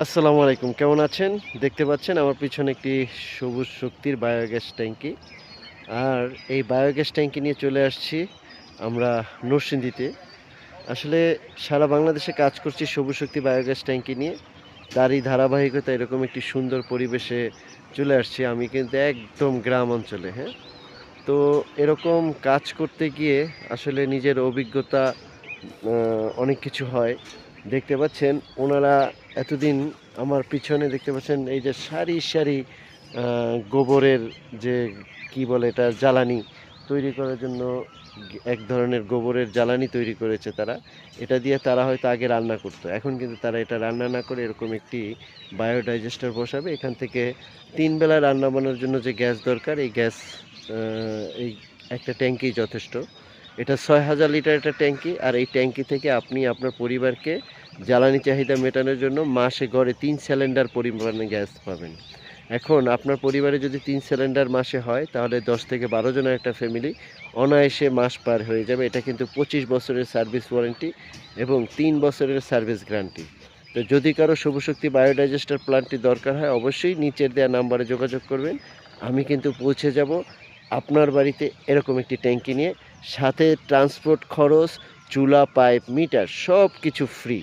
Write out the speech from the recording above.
আসসালামু আলাইকুম। কেমন আছেন? দেখতে পাচ্ছেন আমার পিছনে একটি সবুজ শক্তির বায়োগ্যাস ট্যাঙ্কি। আর এই বায়োগ্যাস ট্যাঙ্কি নিয়ে চলে আসছি আমরা নরসিংদীতে। আসলে সারা বাংলাদেশে কাজ করছি সবুজ শক্তি বায়োগ্যাস ট্যাঙ্কি নিয়ে। তারই ধারাবাহিকতা এরকম একটি সুন্দর পরিবেশে চলে আসছি। আমি কিন্তু একদম গ্রাম অঞ্চলে, হ্যাঁ? তো এরকম কাজ করতে গিয়ে আসলে নিজের অভিজ্ঞতা আ অনেক কিছু হয়। দেখতে পাচ্ছেন ওনারা এতদিন আমার পিছনে দেখতে পাচ্ছেন এই যে সারি, সারি আ গোবরের যে কি বলে এটা জ্বালানি তৈরি করার জন্য এক ধরনের গোবরের জ্বালানি তৈরি করেছে তারা। এটা দিয়ে তারা হয়তো আগে রান্না করত। এখন কিন্তু তারা এটা রান্না না করে এরকম একটি বায়োডাইজেস্টর বসাবে। এখান থেকে ৩ বেলা রান্না বান্নার জন্য যে গ্যাস দরকার এই গ্যাস আ এই একটা ট্যাঙ্কিই যথেষ্ট। এটা ৬,০০০ লিটার একটা ট্যাঙ্কি। আর এই ট্যাঙ্কি থেকে আপনি আপনার পরিবারকে জ্বালানি চাহিদা মেটানোর জন্য মাসে গড়ে ৩ সিলিন্ডার পরিমাণে গ্যাস পাবেন। এখন আপনার পরিবারে যদি ৩ সিলিন্ডার মাসে হয় তাহলে ১০ থেকে ১২ জনের একটা ফ্যামিলি অনায়াসে মাস পার হয়ে যাবে। এটা কিন্তু ২৫ বছরের সার্ভিস ওয়ারেন্টি এবং ৩ বছরের সার্ভিস গ্যারান্টি। তো যদি কারো সৌরশক্তি বায়োডাইজেস্টর প্ল্যান্টটি দরকার হয় অবশ্যই নিচের দেওয়া নাম্বারে যোগাযোগ করবেন। আমি কিন্তু পৌঁছে যাব আপনার বাড়িতে এরকম একটি ট্যাঙ্কি নিয়ে। সাথে ট্রান্সপোর্ট খরচ, চুলা, পাইপ, মিটার সবকিছু ফ্রি।